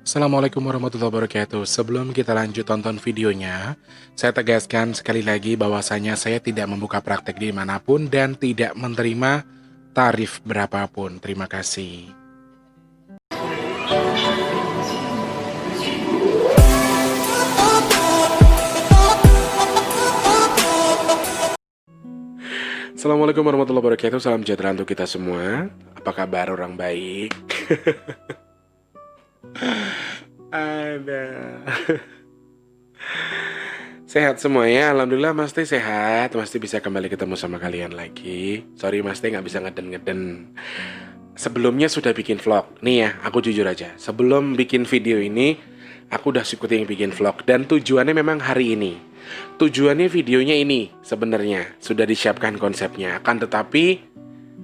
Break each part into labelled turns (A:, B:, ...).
A: Assalamualaikum warahmatullahi wabarakatuh. Sebelum kita lanjut tonton videonya, saya tegaskan sekali lagi bahwasanya saya tidak membuka praktek dimanapun dan tidak menerima tarif berapapun. Terima kasih. Assalamualaikum warahmatullahi wabarakatuh. Salam sejahtera untuk kita semua. Apa kabar orang baik? Ada. Sehat semuanya, alhamdulillah Mas Teh sehat. Mas Teh bisa kembali ketemu sama kalian lagi. Sorry Mas Teh nggak bisa ngeden-ngeden. Sebelumnya sudah bikin vlog. Nih ya, aku jujur aja. Sebelum bikin video ini, aku udah syuting bikin vlog. Dan tujuannya memang hari ini. Tujuannya videonya ini sebenarnya. Sudah disiapkan konsepnya. Akan tetapi,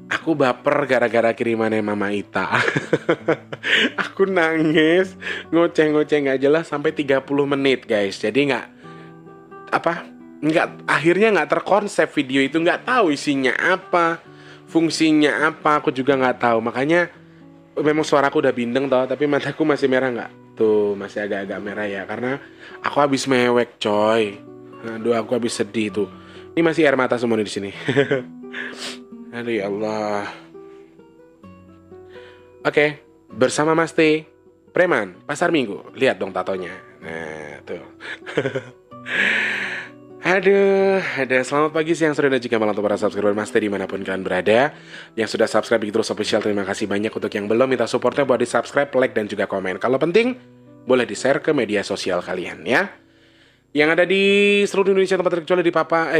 A: aku baper gara-gara kirimannya Mama Ita. Aku nangis, ngoceh-ngoceh nggak jelas sampai 30 menit guys. Jadi apa nggak akhirnya nggak terkonsep video itu, nggak tahu isinya apa, fungsinya apa, aku juga nggak tahu. Makanya memang suaraku udah bindeng toh, tapi mataku masih merah nggak tuh, masih agak-agak merah ya karena aku habis mewek coy. Aduh, aku habis sedih tuh, ini masih air mata semua nih di sini. Aduh ya Allah. Oke, bersama Mas T Preman Pasar Minggu, lihat dong tatonya. Nah tuh. Ada selamat pagi, siang, sore, dan juga malam untuk para subscriber Mas Teh dimanapun kalian berada. Yang sudah subscribe Big Terus Official, terima kasih banyak. Untuk yang belum, minta supportnya buat di subscribe, like, dan juga komen. Kalau penting, boleh di share ke media sosial kalian ya. Yang ada di seluruh Indonesia tempat terkecuali di Papa.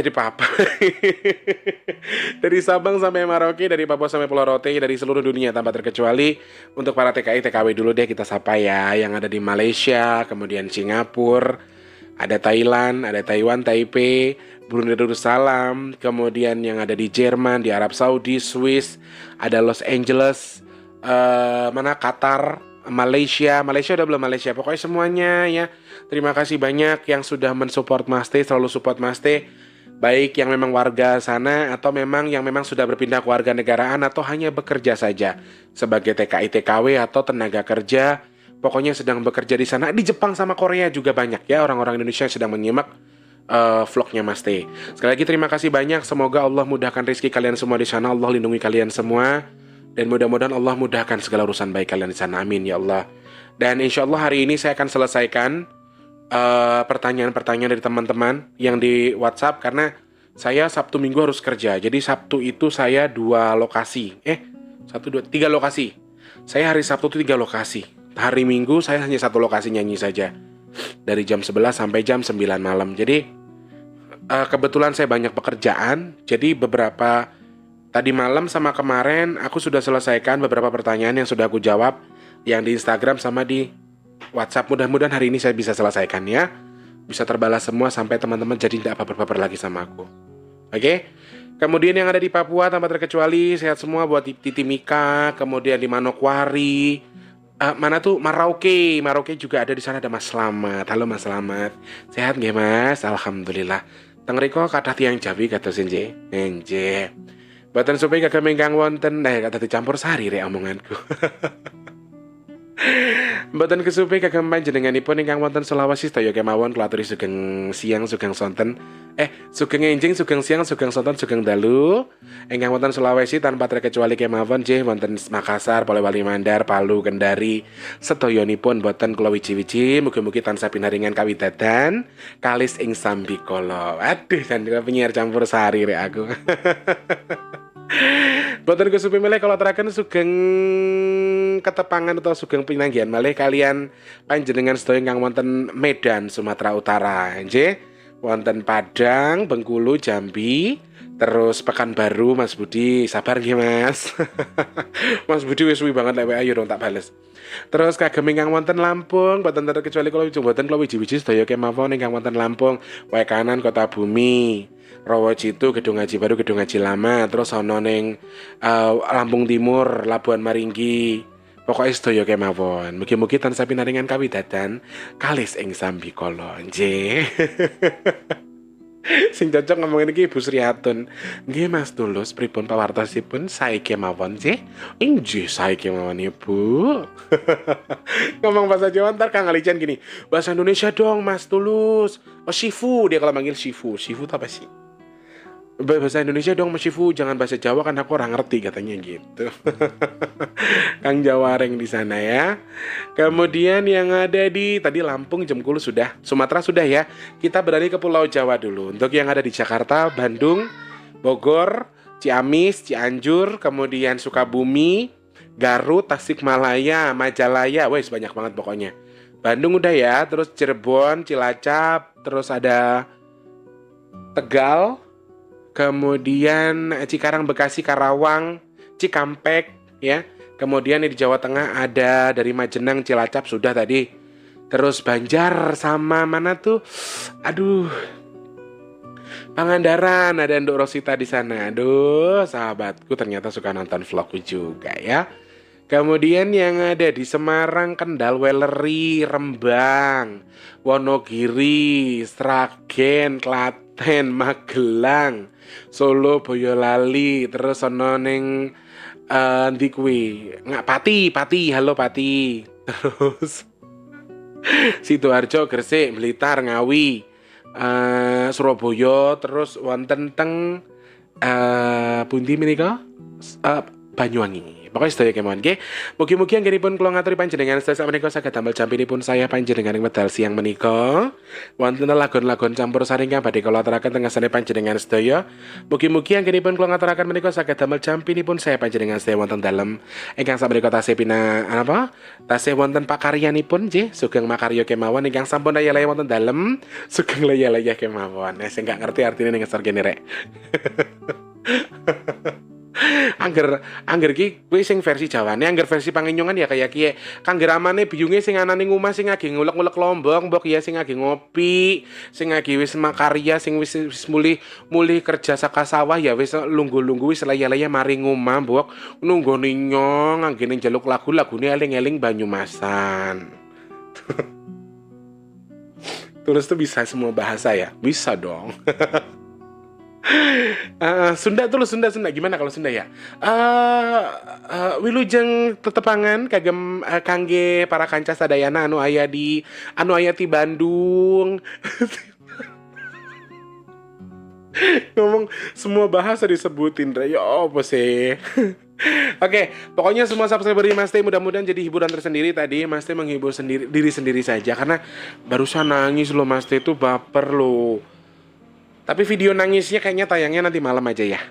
A: Dari Sabang sampai Merauke, dari Papua sampai Pulau Rote, dari seluruh dunia tanpa terkecuali. Untuk para TKI, TKW dulu deh kita sapa ya. Yang ada di Malaysia, kemudian Singapura, ada Thailand, ada Taiwan, Taipei, Brunei Darussalam, kemudian yang ada di Jerman, di Arab Saudi, Swiss, ada Los Angeles, Qatar, Malaysia udah belum Malaysia, pokoknya semuanya ya. Terima kasih banyak yang sudah mensupport Mas T, selalu support Mas T. Baik yang memang warga sana atau memang yang memang sudah berpindah ke warga negaraan atau hanya bekerja saja sebagai TKI TKW atau tenaga kerja. Pokoknya sedang bekerja di sana. Di Jepang sama Korea juga banyak ya orang-orang Indonesia yang sedang menyimak vlognya Mas T. Sekali lagi terima kasih banyak. Semoga Allah mudahkan rezeki kalian semua di sana. Allah lindungi kalian semua. Dan mudah-mudahan Allah mudahkan segala urusan baik kalian di sana. Amin ya Allah. Dan insya Allah hari ini saya akan selesaikan pertanyaan-pertanyaan dari teman-teman yang di WhatsApp. Karena saya Sabtu Minggu harus kerja. Jadi Sabtu itu saya 2 lokasi. 3 lokasi. Saya hari Sabtu itu 3 lokasi. Hari Minggu saya hanya 1 lokasi nyanyi saja. Dari jam 11 sampai jam 9 malam. Jadi kebetulan saya banyak pekerjaan. Jadi beberapa tadi malam sama kemarin aku sudah selesaikan beberapa pertanyaan yang sudah aku jawab, yang di Instagram sama di WhatsApp. Mudah-mudahan hari ini saya bisa selesaikan ya. Bisa terbalas semua sampai teman-teman jadi tidak baper-baper lagi sama aku. Oke? Kemudian yang ada di Papua tanpa terkecuali sehat semua buat Titi Mika, kemudian di Manokwari, mana tuh Merauke juga ada di sana, ada Mas Slamet. Halo Mas Slamet. Sehat nggih Mas? Alhamdulillah. Teng riko kathah tiyang Jawi kados nggih. Nggih. Boten supaya kagem ingkang wonten kata dicampur sari rek omonganku. Mboten kesupe kagem panjenenganipun ingkang wonten Sulawesi sedaya kemawon kula aturi sugeng siang, sugeng sonten. Sugeng enjing, sugeng siang, sugeng sonten, sugeng dalu. Ingkang wonten Sulawesi tanpa terkecuali kemawon nggih wonten Makassar, Polewali Mandar, Palu, Kendari. Sedayanipun boten kula wiji-wiji, mugi-mugi tansah pinaringan kawidadan kalis ing sambikala. Aduh, jan penyiar campur sari rek aku. Boten kesupe meleh kalau terakan sugeng ketepangan atau sugeng pinanggihan malih kalian panjenengan sedaya ingkang wonten Medan, Sumatera Utara. Nggih, wonten Padang, Bengkulu, Jambi, terus Pekanbaru, Mas Budi. Sabar nggih, Mas. Mas Budi wis suwi banget lek ayo dong tak bales. Terus kagem ingkang wonten Lampung, boten terkecuali kula boten kula wiji-wiji sedaya kemawon ingkang wonten Lampung, wae kanan Kota Bumi, Rawajitu, Gedung Haji Baru, Gedung Haji Lama, terus ana ning Lampung Timur, Labuan Maringgi. Pokoknya sedaya kemawon. Mugi-mugi tansah pinaringan kawidadan kalis ing sambikala. Nggih. Sing cocok ngomongin iki Ibu Sriatun. Nggih Mas Tulus, pripun pawartosipun saiki mawon sih? Inggih saiki mawon Ibu. Ngomong bahasa Jawa ntar Kang Alican gini. Bahasa Indonesia dong Mas Tulus. Oh Shifu dia kalau manggil Shifu. Shifu itu apa sih? Bahasa Indonesia dong Mas Shifu, jangan bahasa Jawa kan aku orang ngerti katanya gitu. Kang Jawareng di sana ya. Kemudian yang ada di tadi Lampung, Jemkulu sudah, Sumatera sudah ya. Kita beralih ke Pulau Jawa dulu. Untuk yang ada di Jakarta, Bandung, Bogor, Ciamis, Cianjur, kemudian Sukabumi, Garut, Tasikmalaya, Majalaya, wes banyak banget pokoknya. Bandung udah ya, terus Cirebon, Cilacap, terus ada Tegal, kemudian Cikarang, Bekasi, Karawang, Cikampek, ya. Kemudian di Jawa Tengah ada dari Majenang, Cilacap sudah tadi. Terus Banjar sama mana tuh? Aduh, Pangandaran ada Nduk Rosita di sana. Aduh, sahabatku ternyata suka nonton vlogku juga ya. Kemudian yang ada di Semarang, Kendal, Weleri, Rembang, Wonogiri, Sragen, Klaten, Magelang, Solo, Boyolali, terus ono ning ndi kuwi? Nggak Pati, halo Pati. Terus Sidoarjo, Gresik, Blitar, Ngawi, Surabaya, terus wonten teng pundi menika? Banyuwangi. Pokoknya sedaya kemawon nggih. Mugi-mugi anggenipun kula ngaturi panjenengan sedaya menika saged damel jampinipun saya panjenengan ing medal siang menika. Wonten lagon-lagon campur sari ingkang badhe kula aturaken teng ngasane panjenengan sedaya. Mugi-mugi anggenipun kula ngaturaken menika saged damel jampinipun saya panjenengan sedaya wonten dalem ingkang samenika tasih tasih wonten pakaryanipun nggih, sugeng makarya kemawon ingkang sampun laya-laya wonten dalem, sugeng laya-laya kemawon. Sing gak ngerti artine ning ngesor kene rek. Angger ki kuwi sing versi Jawane, angger versi Pangenyongan ya kayak kiye. Kangger amane biyunge sing anane ngomah sing lagi ngulek-ngulek lombok, mbok ya sing lagi ngopi, sing lagi wis makarya, sing wis mulih kerja saka sawah ya wis lungguh-lungguh wis laya-laya mari ngomah, mbok nunggone nyong anggene njaluk lagu-lagune eling-eling Banyumasan. Tulus tuh bisa semua bahasa ya? Bisa dong. Sunda gimana kalau Sunda ya? Wilujeng tetepangan kagem kangge para kanca sadayana anu aya di Bandung. Ngomong semua bahasa disebutin Dra. Ya apa sih? Oke, pokoknya semua subscriber Mas Teh mudah-mudahan jadi hiburan tersendiri tadi. Mas Teh menghibur diri sendiri saja karena barusan nangis loh, Mas Teh itu baper loh. Tapi video nangisnya kayaknya tayangnya nanti malam aja ya.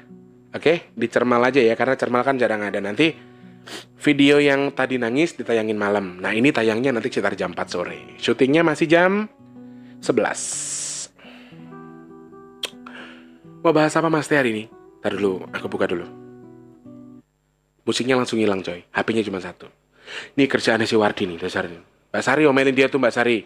A: Oke, di Cermal aja ya, karena Cermal kan jarang ada. Nanti video yang tadi nangis ditayangin malam. Nah ini tayangnya nanti sekitar jam 4 sore. Syutingnya masih jam 11. Mau bahas apa Mas Teh hari ini? Ntar dulu, aku buka dulu. Musiknya langsung hilang coy, HP-nya cuma satu. Ini kerjaannya si Wardi nih, dasar nih. Mbak Sari, omelin dia tuh Mbak Sari.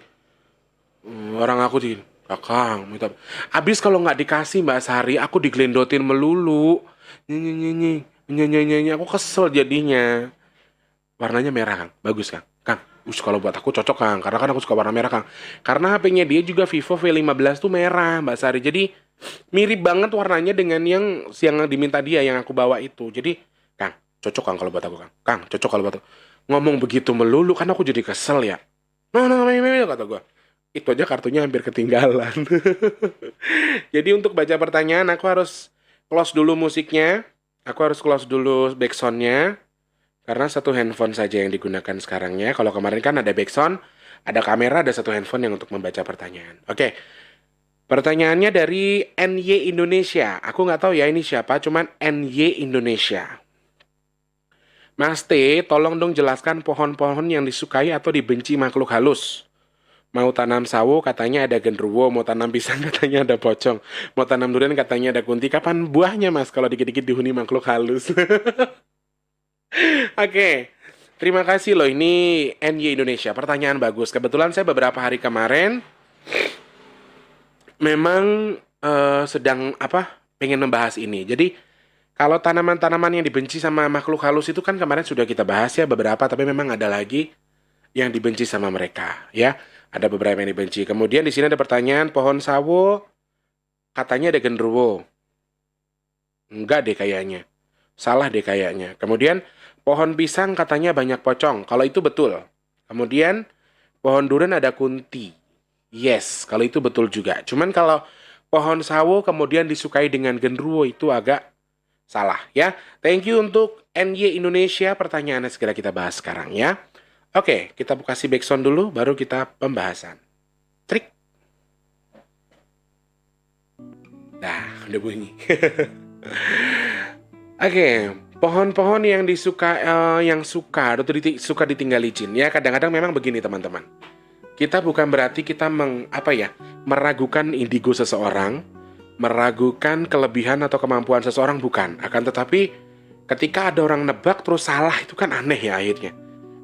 A: Orang aku di Kakang, minta. Abis kalau nggak dikasih Mbak Sari, aku diglendotin melulu. Nyanyi, aku kesel jadinya. Warnanya merah Kang, bagus Kang. Kang, kalau buat aku cocok Kang, karena kan aku suka warna merah Kang. Karena HP-nya dia juga Vivo V15 tuh merah Mbak Sari, jadi mirip banget warnanya dengan yang diminta dia yang aku bawa itu. Jadi Kang, cocok Kang kalau buat aku Kang. Kang, cocok kalau buat aku. Ngomong begitu melulu kan aku jadi kesel ya. No, kata gue. Itu aja kartunya hampir ketinggalan. Jadi untuk baca pertanyaan aku harus close dulu musiknya. Aku harus close dulu backsoundnya. Karena satu handphone saja yang digunakan sekarangnya. Kalau kemarin kan ada backsound, ada kamera, ada satu handphone yang untuk membaca pertanyaan. Oke. Pertanyaannya dari NY Indonesia. Aku nggak tahu ya ini siapa, cuman NY Indonesia. Mas T, tolong dong jelaskan pohon-pohon yang disukai atau dibenci makhluk halus. Mau tanam sawo katanya ada genderuwo, mau tanam pisang katanya ada pocong, mau tanam durian katanya ada kunti. Kapan buahnya Mas kalau dikit-dikit dihuni makhluk halus? Oke, terima kasih loh, ini NY Indonesia. Pertanyaan bagus. Kebetulan saya beberapa hari kemarin memang sedang pengen membahas ini. Jadi kalau tanaman-tanaman yang dibenci sama makhluk halus itu kan kemarin sudah kita bahas ya beberapa, tapi memang ada lagi yang dibenci sama mereka ya. Ada beberapa yang dibenci. Kemudian di sini ada pertanyaan pohon sawo katanya ada genderuwo. Enggak deh kayaknya. Salah deh kayaknya. Kemudian pohon pisang katanya banyak pocong. Kalau itu betul. Kemudian pohon durian ada kunti. Yes, kalau itu betul juga. Cuman kalau pohon sawo kemudian disukai dengan genderuwo itu agak salah ya. Thank you untuk NY Indonesia. Pertanyaannya segera kita bahas sekarang ya. Oke, kita kasih backsound dulu baru kita pembahasan. Trik. Nah, udah bunyi. Oke, pohon-pohon yang suka atau suka ditinggal licin ya, kadang-kadang memang begini teman-teman. Kita bukan berarti kita meragukan indigo seseorang, meragukan kelebihan atau kemampuan seseorang, bukan. Akan tetapi ketika ada orang nebak terus salah, itu kan aneh ya akhirnya.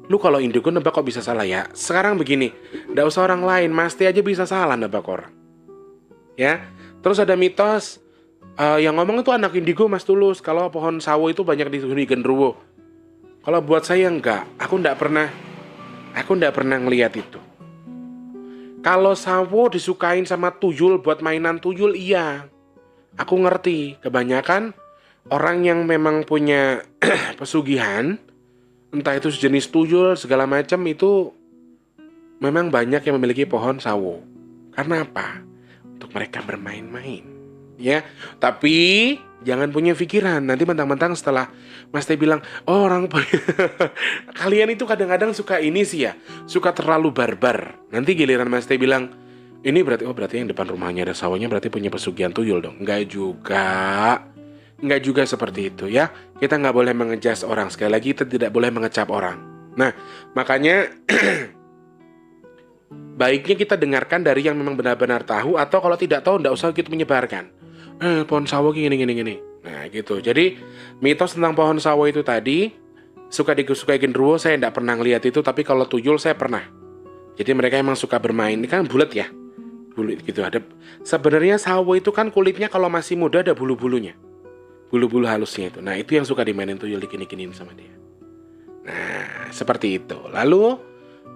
A: Lu kalau indigo nebak kok bisa salah ya? Sekarang begini, nggak usah orang lain, Masti aja bisa salah nebak orang. Ya, terus ada mitos yang ngomong itu anak indigo Mas Tulus, kalau pohon sawo itu banyak dihuni genderuwo. Kalau buat saya enggak, aku enggak pernah ngelihat itu. Kalau sawo disukain sama tuyul buat mainan tuyul, iya. Aku ngerti, kebanyakan orang yang memang punya pesugihan, entah itu sejenis tuyul segala macam, itu memang banyak yang memiliki pohon sawo. Karena apa? Untuk mereka bermain-main. Ya, tapi jangan punya pikiran nanti mentang-mentang setelah Mas Teh bilang, oh orang kalian itu kadang-kadang suka ini sih ya, suka terlalu barbar. Nanti giliran Mas Teh bilang, ini berarti yang depan rumahnya ada sawahnya berarti punya pesugihan tuyul dong. Enggak juga seperti itu ya. Kita nggak boleh mengejas orang, sekali lagi kita tidak boleh mengecap orang. Nah, makanya baiknya kita dengarkan dari yang memang benar-benar tahu, atau kalau tidak tahu nggak usah kita menyebarkan. Pohon sawo gini. Nah gitu. Jadi mitos tentang pohon sawo itu tadi, disukai genderuwo saya tidak pernah ngeliat itu, tapi kalau tuyul saya pernah. Jadi mereka emang suka bermain. Ini kan bulat ya, bulat gitu. Ada sebenarnya sawo itu kan kulitnya kalau masih muda ada bulu-bulunya, bulu-bulu halusnya itu. Nah itu yang suka dimainin tuyul, dikini-kiniin sama dia. Nah seperti itu. Lalu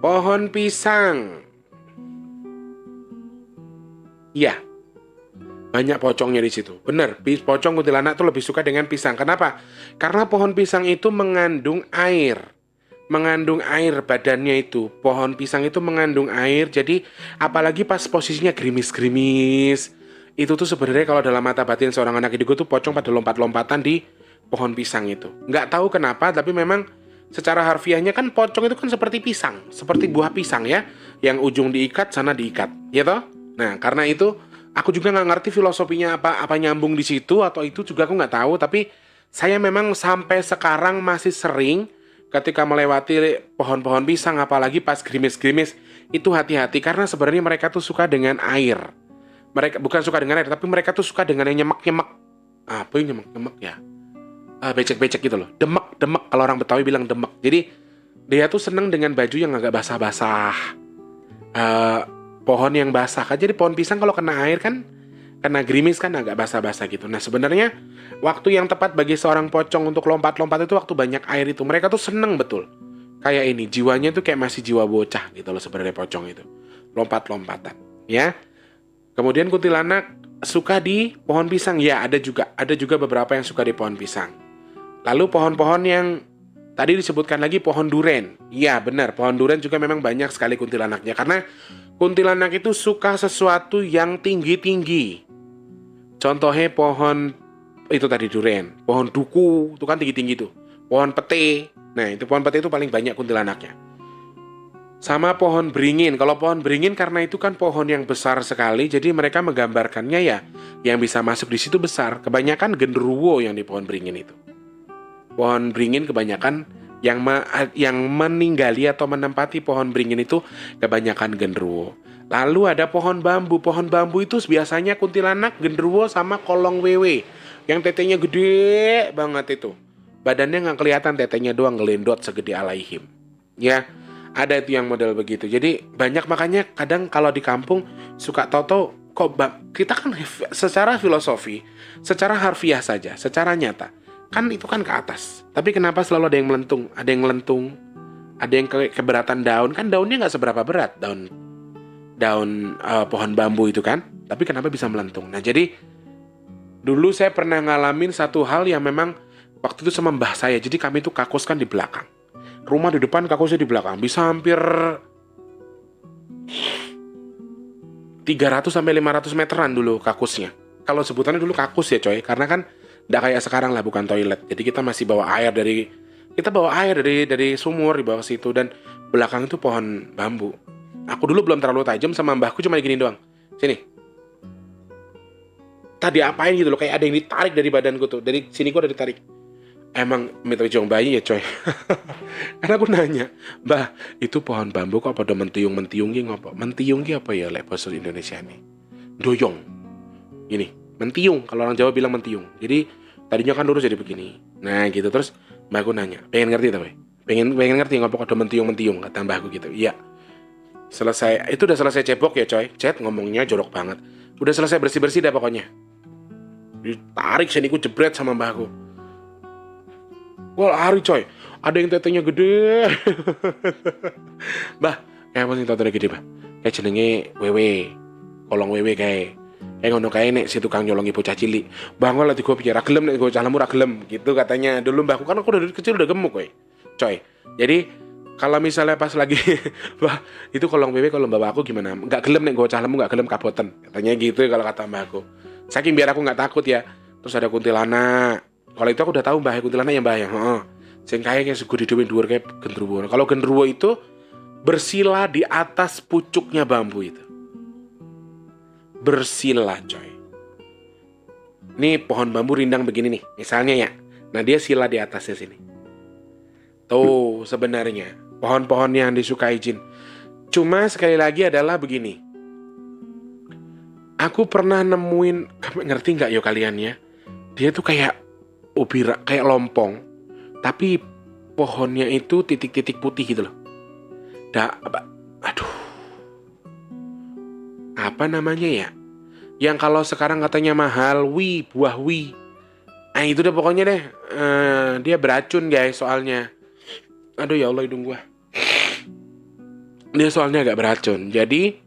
A: pohon pisang. Iya, banyak pocongnya di situ. Bener, pocong kuntilanak tuh lebih suka dengan pisang. Kenapa? Karena pohon pisang itu mengandung air. Mengandung air badannya itu. Pohon pisang itu mengandung air. Jadi apalagi pas posisinya gerimis-gerimis, itu tuh sebenarnya kalau dalam mata batin seorang anak indigo tuh pocong pada lompat-lompatan di pohon pisang itu. Nggak tahu kenapa, tapi memang secara harfiahnya kan pocong itu kan seperti pisang, seperti buah pisang ya, yang ujung diikat, sana diikat, ya toh? Nah, karena itu aku juga nggak ngerti filosofinya apa nyambung di situ atau itu juga aku nggak tahu. Tapi saya memang sampai sekarang masih sering ketika melewati pohon-pohon pisang, apalagi pas gerimis-gerimis, itu hati-hati karena sebenarnya mereka tuh suka dengan air. Mereka bukan suka dengan air, tapi mereka tuh suka dengan yang nyemek-nyemek. Apa yang nyemek-nyemek ya? Becek-becek gitu loh. Demek, kalau orang Betawi bilang demek. Jadi dia tuh seneng dengan baju yang agak basah-basah. Pohon yang basah kan. Jadi pohon pisang kalau kena air kan, kena gerimis kan agak basah-basah gitu. Nah sebenarnya waktu yang tepat bagi seorang pocong untuk lompat-lompat itu waktu banyak air itu. Mereka tuh seneng betul. Kayak ini, jiwanya tuh kayak masih jiwa bocah gitu loh sebenarnya pocong itu. Lompat-lompatan ya. Kemudian kuntilanak suka di pohon pisang. Ya ada juga beberapa yang suka di pohon pisang. Lalu pohon-pohon yang tadi disebutkan lagi, pohon duren. Ya benar, pohon duren juga memang banyak sekali kuntilanaknya. Karena kuntilanak itu suka sesuatu yang tinggi-tinggi. Contohnya pohon itu tadi duren, pohon duku itu kan tinggi-tinggi tuh. Pohon pete. Nah, itu pohon pete itu paling banyak kuntilanaknya. Sama pohon beringin. Kalau pohon beringin karena itu kan pohon yang besar sekali, jadi mereka menggambarkannya ya yang bisa masuk di situ besar. Kebanyakan genderuwo yang di pohon beringin itu. Pohon beringin kebanyakan yang meninggali atau menempati pohon beringin itu kebanyakan genderuwo. Lalu ada pohon bambu. Pohon bambu itu biasanya kuntilanak, genderuwo, sama kolong wewe. Yang tetenya gede banget itu. Badannya nggak kelihatan, tetenya doang ngelendot segede alaihim. Ya, ada itu yang model begitu. Jadi banyak, makanya kadang kalau di kampung suka toto kok kita kan secara filosofi, secara harfiah saja, secara nyata kan itu kan ke atas. Tapi kenapa selalu ada yang melentung, ada yang ngelentung, ada yang keberatan daun? Kan daunnya nggak seberapa berat daun pohon bambu itu kan. Tapi kenapa bisa melentung? Nah jadi dulu saya pernah ngalamin satu hal yang memang waktu itu sama mbah saya. Jadi kami tuh kakus kan di belakang. Rumah di depan, kakusnya di belakang. Bisa hampir 300 sampai 500 meteran dulu kakusnya. Kalau sebutannya dulu kakus ya coy, karena kan nggak kayak sekarang lah, bukan toilet. Jadi kita masih bawa air dari sumur di bawah situ, dan belakang itu pohon bambu. Aku dulu belum terlalu tajam, sama mbahku cuma gini doang. Sini. Tadi apain gitu loh, kayak ada yang ditarik dari badanku tuh. Dari sini gua ada ditarik. Emang minta jong bayi ya coy. Karena aku nanya, "Mbah, itu pohon bambu kok pada mentiung-mentiung ki ngopo?" Mentiung ki apa ya lek bahasa Indonesia nih? Doyong. Ini, mentiung. Kalau orang Jawa bilang mentiung. Jadi tadinya kan lurus jadi begini. Nah, gitu terus mbahku nanya, "Pengen ngerti tapi? Pengen ngerti ngopo kok ada mentiung-mentiung?" Kata mbahku gitu. Iya. Selesai, itu udah selesai cebok ya coy. Cet ngomongnya jorok banget. Udah selesai bersih-bersih dah pokoknya. Ditarik siniku jebret sama mbahku. Wah, lari coy. Ada yang tetenya gede. Bah, kayak apa sih tetenya gede, bah? Kayak jenenge wewe. Kolong wewe kayak ngono kae nek si tukang nyolongi bocah cilik. Bangun lah digo piye ra gelem nek bocah lemu ra gelem gitu katanya. Dulu mbahku kan aku dari kecil udah gemuk kowe. Coy. Jadi kalau misalnya pas lagi bah, itu kolong wewe kalau bawa aku gimana? Enggak gelem nek bocah lemu, enggak gelem kaboten. Katanya gitu kalau kata mbahku. Saking biar aku enggak takut ya. Terus ada kuntilanak. Kalau itu aku udah tahu mbah kuntilanak yang mbah ya. Heeh. Sing kayak segede dhewe dhuwur kayak gendruwo. Kalau gendruwo itu bersila di atas pucuknya bambu itu. Bersila, coy. Ini pohon bambu rindang begini nih, misalnya ya. Nah, dia sila di atasnya sini. Tuh, sebenarnya pohon-pohon yang disukai jin. Cuma sekali lagi adalah begini. Aku pernah nemuin, ngerti nggak yo kalian ya? Dia tuh kayak ubira, kayak lompong, tapi pohonnya itu titik-titik putih gitu loh. Aduh, apa namanya ya? Yang kalau sekarang katanya mahal, buah wi. Nah itu deh pokoknya deh. Dia beracun guys soalnya. Aduh ya Allah hidung gua. Dia soalnya agak beracun. Jadi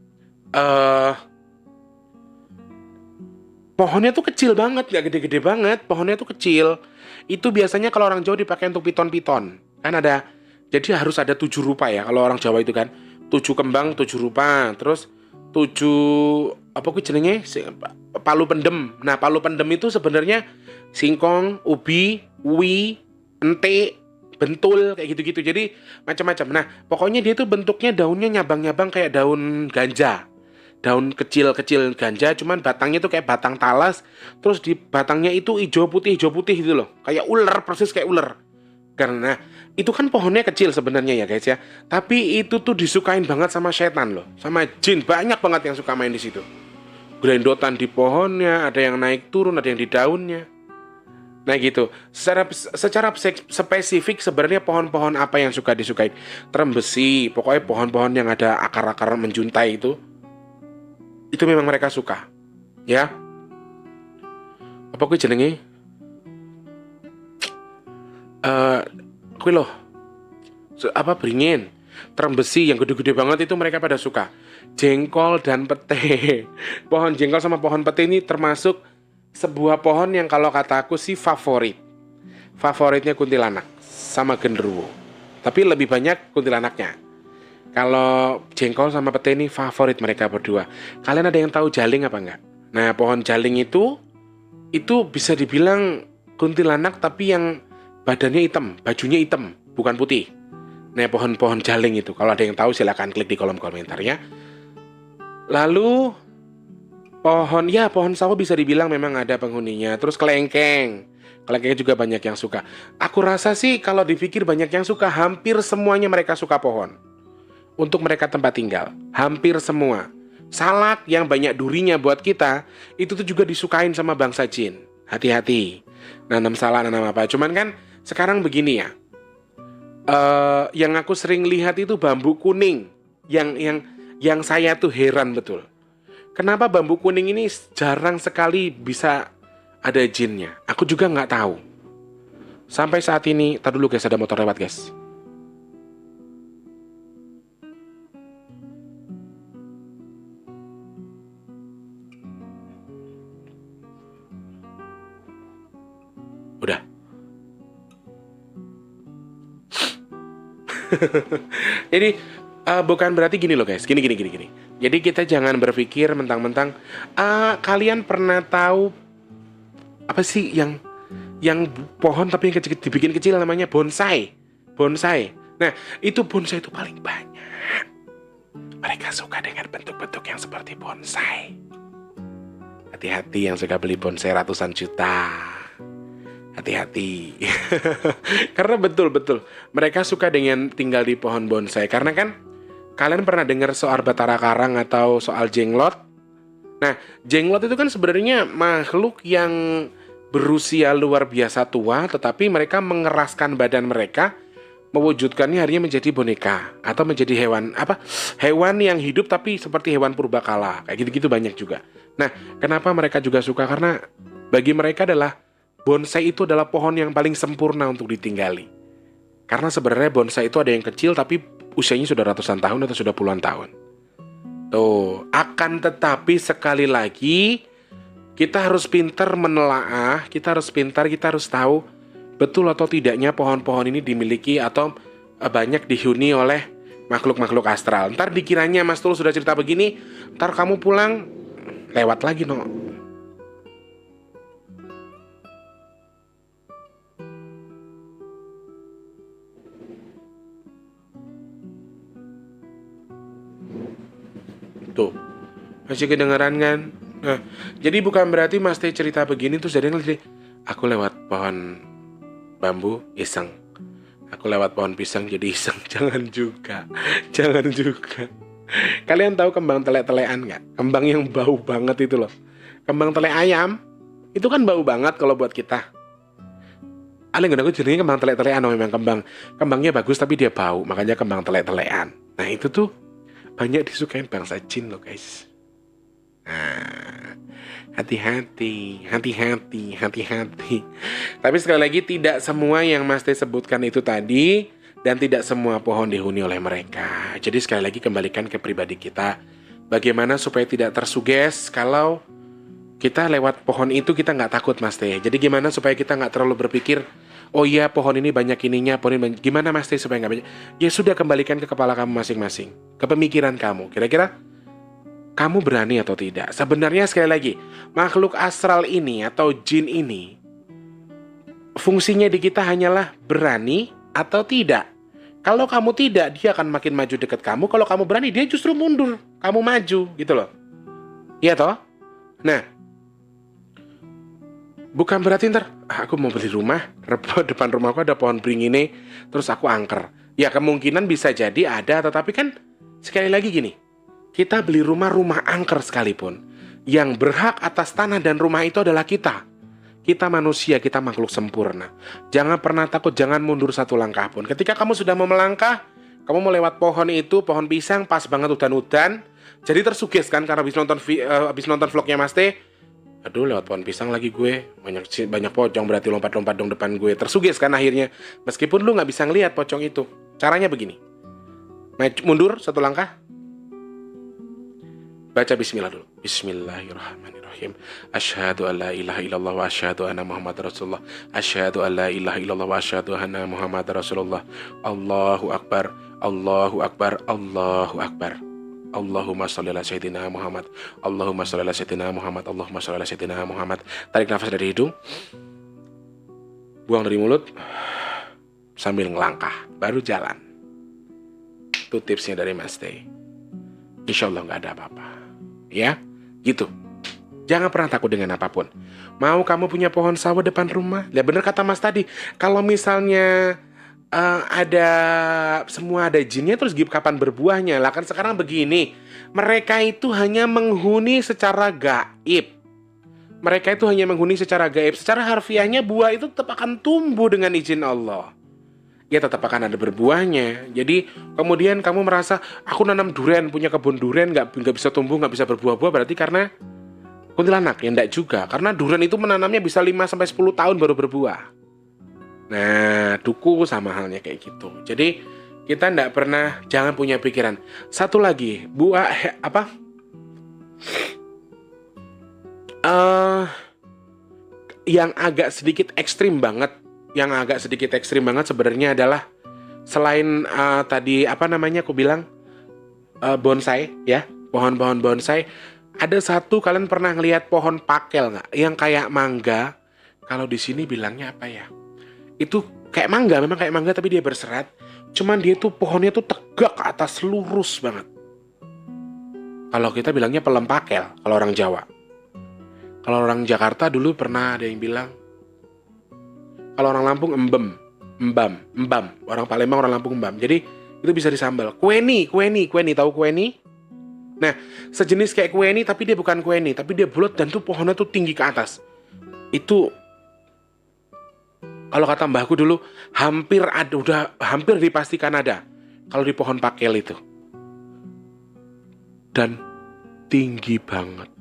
A: pohonnya tuh kecil banget, gak gede-gede banget. Pohonnya tuh kecil. Itu biasanya kalau orang Jawa dipakai untuk piton-piton. Kan ada, jadi harus ada 7 rupa ya. Kalau orang Jawa itu kan 7 kembang, 7 rupa. Terus 7, apa ku jenenge? Palu pendem. Nah palu pendem itu sebenarnya singkong, ubi, uwi, ente, bentul, kayak gitu-gitu. Jadi macam-macam. Nah pokoknya dia tuh bentuknya daunnya nyabang-nyabang kayak daun ganja. Daun kecil-kecil ganja, cuman batangnya tuh kayak batang talas, terus di batangnya itu hijau putih gitu loh, kayak ular, persis kayak ular. Karena itu kan pohonnya kecil sebenarnya ya guys ya, tapi itu tuh disukain banget sama setan loh, sama jin, banyak banget yang suka main di situ. Grendotan di pohonnya, ada yang naik turun, ada yang di daunnya. Nah gitu. Secara spesifik sebenarnya pohon-pohon apa yang suka disukai? Trembesi, pokoknya pohon-pohon yang ada akar-akar menjuntai itu memang mereka suka, ya. Apa gue jenenge? Gue loh, apa beringin, trembesi yang gede-gede banget itu mereka pada suka. Jengkol dan pete. Pohon jengkol sama pohon pete ini termasuk sebuah pohon yang kalau kata aku sih favorit. Favoritnya kuntilanak sama genderuwo. Tapi lebih banyak kuntilanaknya. Kalau jengkol sama pete ini favorit mereka berdua. Kalian ada yang tahu jaling apa enggak? Nah, pohon jaling itu bisa dibilang kuntilanak tapi yang badannya hitam, bajunya hitam, bukan putih. Nah, pohon-pohon jaling itu, kalau ada yang tahu silakan klik di kolom komentar ya. Lalu pohon sawo bisa dibilang memang ada penghuninya. Terus kelengkeng juga banyak yang suka. Aku rasa sih kalau dipikir banyak yang suka, hampir semuanya mereka suka pohon. Untuk mereka tempat tinggal, hampir semua. Salak yang banyak durinya buat kita, itu tuh juga disukain sama bangsa jin. Hati-hati, nanam salak, nanam apa. Cuman kan sekarang begini ya, yang aku sering lihat itu bambu kuning. Yang saya tuh heran betul. Kenapa bambu kuning ini jarang sekali bisa ada jinnya? Aku juga nggak tahu. Sampai saat ini, tar dulu guys, ada motor lewat guys. Jadi bukan berarti gini loh guys, gini. Jadi kita jangan berpikir mentang-mentang kalian pernah tahu apa sih yang pohon tapi yang kecil, dibikin kecil namanya bonsai. Bonsai. Nah, itu bonsai itu paling banyak. Mereka suka dengan bentuk-bentuk yang seperti bonsai. Hati-hati yang suka beli bonsai ratusan juta. Hati-hati. Karena betul-betul mereka suka dengan tinggal di pohon bonsai. Karena kan kalian pernah dengar soal batara karang atau soal jenglot? Nah, jenglot itu kan sebenarnya makhluk yang berusia luar biasa tua, tetapi mereka mengeraskan badan mereka, mewujudkannya akhirnya menjadi boneka atau menjadi hewan yang hidup tapi seperti hewan purbakala. Kayak gitu-gitu banyak juga. Nah, kenapa mereka juga suka? Karena bagi mereka adalah bonsai itu adalah pohon yang paling sempurna untuk ditinggali. Karena sebenarnya bonsai itu ada yang kecil tapi usianya sudah ratusan tahun atau sudah puluhan tahun. Tuh, akan tetapi sekali lagi kita harus pintar menelaah, kita harus tahu betul atau tidaknya pohon-pohon ini dimiliki atau banyak dihuni oleh makhluk-makhluk astral. Ntar dikiranya Mas Tul sudah cerita begini, ntar kamu pulang lewat lagi no. Tuh, masih kedengeran kan? Nah, jadi bukan berarti Mas Teh cerita begini terus jadi aku lewat pohon bambu iseng. Aku lewat pohon pisang jadi iseng. Jangan juga. Jangan juga. Kalian tahu kembang telek-telekan nggak? Kembang yang bau banget itu loh. Kembang telek ayam itu kan bau banget kalau buat kita. Aleng aku jadinya kembang telek-telekan memang kembangnya bagus tapi dia bau, makanya kembang telek-telekan. Nah, itu tuh banyak disukain bangsa jin loh guys. Nah, hati-hati. Tapi sekali lagi tidak semua yang Mas Teh sebutkan itu tadi dan tidak semua pohon dihuni oleh mereka. Jadi sekali lagi kembalikan ke pribadi kita. Bagaimana supaya tidak tersuges kalau kita lewat pohon itu kita nggak takut Mas Teh. Jadi gimana supaya kita nggak terlalu berpikir, oh iya pohon ini banyak ininya, pohon ini banyak. Gimana Mas Teh supaya nggak banyak? Ya sudah, kembalikan ke kepala kamu masing-masing, ke pemikiran kamu. Kira-kira kamu berani atau tidak? Sebenarnya sekali lagi, makhluk astral ini atau jin ini, fungsinya di kita hanyalah berani atau tidak. Kalau kamu tidak, dia akan makin maju dekat kamu. Kalau kamu berani, dia justru mundur. Kamu maju, gitu loh. Iya toh? Nah, bukan berarti ntar, aku mau beli rumah, depan rumahku ada pohon beringin, terus aku angker. Ya kemungkinan bisa jadi ada, tetapi kan sekali lagi gini, kita beli rumah angker sekalipun, yang berhak atas tanah dan rumah itu adalah kita. Kita manusia, kita makhluk sempurna. Jangan pernah takut, jangan mundur satu langkah pun. Ketika kamu sudah mau melangkah, kamu mau lewat pohon itu, pohon pisang, pas banget udan-udan, jadi tersuges kan karena habis nonton vlognya Mas Teh. Aduh, lewat pohon pisang lagi gue, banyak pocong, berarti lompat-lompat dong depan gue. Tersuges kan akhirnya, meskipun lu nggak bisa ngelihat pocong itu. Caranya begini, mundur satu langkah, baca bismillah dulu. Bismillahirrahmanirrahim. Asyhadu an la ilaha illallah wa asyhadu anna Muhammadar Rasulullah. Asyhadu an la ilaha illallah wa asyhadu anna Muhammadar Rasulullah. Allahu akbar. Allahu akbar. Allahu akbar. Allahumma sholli ala sayyidina Muhammad. Allahumma sholli ala sayyidina Muhammad. Allahumma sholli ala sayyidina Muhammad. Tarik nafas dari hidung, buang dari mulut, sambil ngelangkah, baru jalan. Itu tipsnya dari Mas Teh. Insya Allah nggak ada apa-apa. Ya, gitu. Jangan pernah takut dengan apapun. Mau kamu punya pohon sawo depan rumah? Ya bener kata Mas tadi. Kalau misalnya semua ada jinnya, terus kapan berbuahnya? Lah kan sekarang begini, mereka itu hanya menghuni secara gaib. Secara harfiahnya buah itu tetap akan tumbuh dengan izin Allah. Ya tetap akan ada berbuahnya. Jadi kemudian kamu merasa, aku nanam durian, punya kebun durian, nggak bisa tumbuh, nggak bisa berbuah-buah, berarti karena kuntilanak. Ya enggak juga, karena durian itu menanamnya bisa 5-10 tahun baru berbuah. Nah, duku sama halnya kayak gitu. Jadi kita enggak pernah, jangan punya pikiran. Satu lagi, yang agak sedikit ekstrim banget sebenarnya adalah selain tadi apa namanya aku bilang bonsai ya, pohon-pohon bonsai. Ada satu, kalian pernah ngelihat pohon pakel nggak? Yang kayak mangga. Kalau di sini bilangnya apa ya? Itu kayak mangga, memang kayak mangga tapi dia berserat. Cuman dia tuh pohonnya tuh tegak ke atas, lurus banget. Kalau kita bilangnya pelempakel, kalau orang Jawa. Kalau orang Jakarta dulu pernah ada yang bilang, kalau orang Lampung embam. Orang Palembang, orang Lampung embam. Jadi itu bisa disambal. Kueni, tahu kueni? Nah, sejenis kayak kueni tapi dia bukan kueni, tapi dia bulat dan tuh pohonnya tuh tinggi ke atas. Itu kalau kata mbahku dulu hampir dipastikan ada kalau di pohon pakel itu. Dan tinggi banget.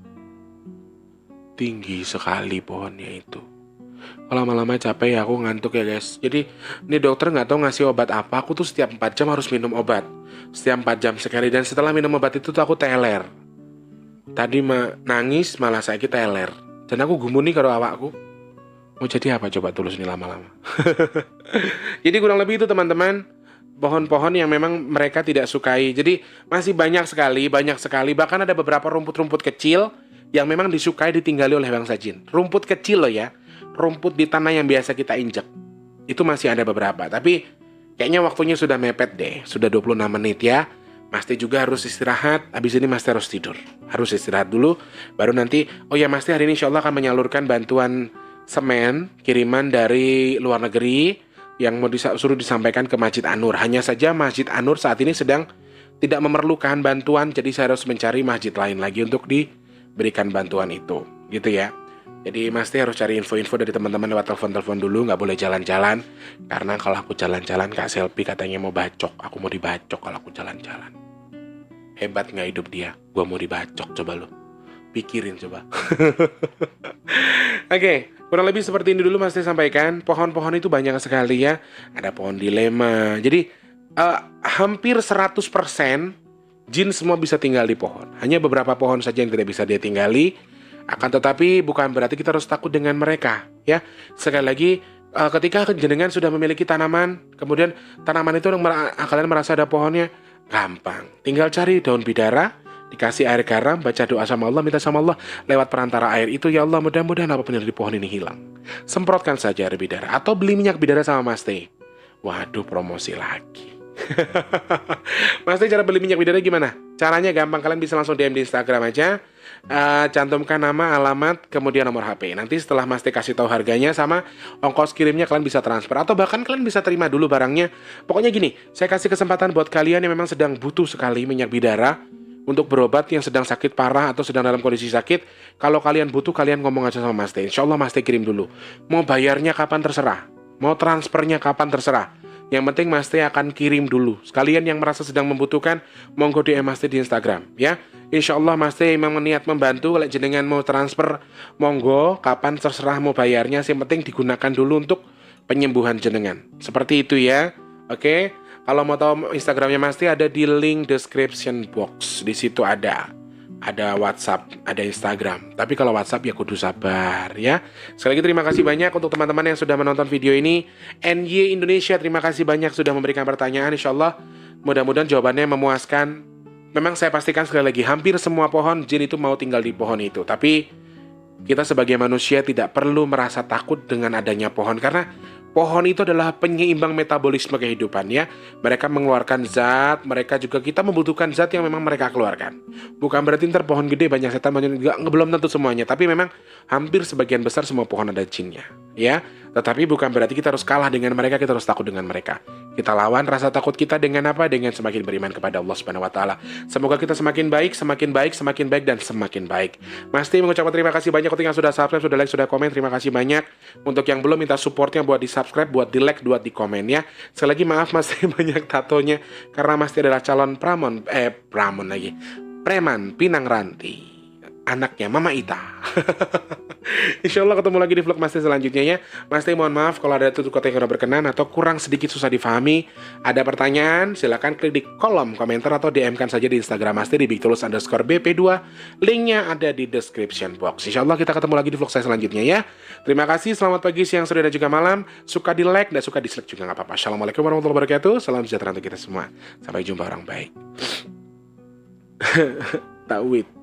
A: Tinggi sekali pohonnya itu. Kalau lama-lama capek ya, aku ngantuk ya guys. Jadi ini dokter nggak tahu ngasih obat apa. Aku tuh setiap 4 jam harus minum obat. Setiap 4 jam sekali. Dan setelah minum obat itu tuh aku teler. Tadi nangis malah saya teler. Dan aku gumuni karo awakku. Mau jadi apa coba tulus ini lama-lama. Jadi kurang lebih itu teman-teman. Pohon-pohon yang memang mereka tidak sukai. Jadi masih banyak sekali. Bahkan ada beberapa rumput-rumput kecil yang memang disukai ditinggali oleh bangsa jin. Rumput kecil loh ya. Rumput di tanah yang biasa kita injek. Itu masih ada beberapa. Tapi kayaknya waktunya sudah mepet deh. Sudah 26 menit ya. Mas Teh juga harus istirahat. Habis ini Mas Teh harus tidur. Harus istirahat dulu. Baru nanti, oh ya Mas Teh hari ini insya Allah akan menyalurkan bantuan semen. Kiriman dari luar negeri. Yang mau suruh disampaikan ke Masjid An-Nur. Hanya saja Masjid An-Nur saat ini sedang tidak memerlukan bantuan. Jadi saya harus mencari masjid lain lagi untuk diberikan bantuan itu. Gitu ya. Jadi Mas Teh harus cari info-info dari teman-teman lewat telepon-telepon dulu, nggak boleh jalan-jalan. Karena kalau aku jalan-jalan, Kak Selfie katanya mau bacok. Aku mau dibacok kalau aku jalan-jalan. Hebat nggak hidup dia? Gua mau dibacok, coba lo. Pikirin coba. Oke, kurang lebih seperti ini dulu Mas Teh sampaikan. Pohon-pohon itu banyak sekali ya. Ada pohon dilema. Jadi hampir 100% jin semua bisa tinggal di pohon. Hanya beberapa pohon saja yang tidak bisa dia tinggali. Akan tetapi bukan berarti kita harus takut dengan mereka, ya. Sekali lagi, ketika jenengan sudah memiliki tanaman, kemudian tanaman itu kalian merasa ada pohonnya, gampang. Tinggal cari daun bidara, dikasih air garam, baca doa sama Allah, minta sama Allah lewat perantara air itu, ya Allah mudah-mudahan apapun yang di pohon ini hilang. Semprotkan saja air bidara atau beli minyak bidara sama Mas Teh. Waduh, promosi lagi. Mas Teh cara beli minyak bidara gimana? Caranya gampang, kalian bisa langsung DM di Instagram aja. Cantumkan nama, alamat, kemudian nomor HP. Nanti setelah Mas Teh kasih tahu harganya sama ongkos kirimnya, kalian bisa transfer atau bahkan kalian bisa terima dulu barangnya. Pokoknya gini, saya kasih kesempatan buat kalian yang memang sedang butuh sekali minyak bidara untuk berobat, yang sedang sakit parah atau sedang dalam kondisi sakit. Kalau kalian butuh, kalian ngomong aja sama Mas Teh. Insya Allah Mas Teh kirim dulu. Mau bayarnya kapan terserah, mau transfernya kapan terserah. Yang penting Mas Teh akan kirim dulu. Sekalian yang merasa sedang membutuhkan, monggo DM Mas Teh di Instagram ya. Insya Allah Mas Teh memang niat membantu. Kalau jenengan mau transfer, monggo, kapan terserah mau bayarnya. Yang penting digunakan dulu untuk penyembuhan jenengan. Seperti itu ya. Oke. Kalau mau tahu Instagramnya Mas Teh ada di link description box. Di situ ada WhatsApp, ada Instagram. Tapi kalau WhatsApp ya kudu sabar ya. Sekali lagi terima kasih banyak untuk teman-teman yang sudah menonton video ini. NY Indonesia, terima kasih banyak sudah memberikan pertanyaan. Insya Allah mudah-mudahan jawabannya memuaskan. Memang saya pastikan sekali lagi, hampir semua pohon jin itu mau tinggal di pohon itu. Tapi kita sebagai manusia tidak perlu merasa takut dengan adanya pohon, karena pohon itu adalah penyeimbang metabolisme kehidupan ya. Mereka mengeluarkan zat, mereka juga kita membutuhkan zat yang memang mereka keluarkan. Bukan berarti ntar pohon gede banyak setan, belum tentu semuanya. Tapi memang hampir sebagian besar semua pohon ada jinnya ya. Tetapi bukan berarti kita harus kalah dengan mereka, kita harus takut dengan mereka. Kita lawan rasa takut kita dengan apa? Dengan semakin beriman kepada Allah Subhanahu wa taala. Semoga kita semakin baik, dan semakin baik. Mas Teh mengucapkan terima kasih banyak untuk yang sudah subscribe, sudah like, sudah komen. Terima kasih banyak. Untuk yang belum, minta supportnya buat di-subscribe, buat di-like, buat di-komen ya. Sekali lagi maaf Mas Teh banyak tatonya karena Mas Teh adalah calon preman Pinang Ranti. anaknya Mama Ita. Insya Allah ketemu lagi di vlog Mas Teh selanjutnya ya. Mas Teh mohon maaf kalau ada tutur kata yang kurang berkenan atau kurang sedikit susah difahami. Ada pertanyaan, silakan klik di kolom komentar atau DM-kan saja di Instagram Mas Teh di bigtulus_bp2. Linknya ada di description box. Insya Allah kita ketemu lagi di vlog saya selanjutnya ya. Terima kasih, selamat pagi, siang, sore, dan juga malam. Suka di like dan suka dislike juga nggak apa-apa. Assalamualaikum warahmatullahi wabarakatuh. Salam sejahtera untuk kita semua. Sampai jumpa orang baik. Tauhid.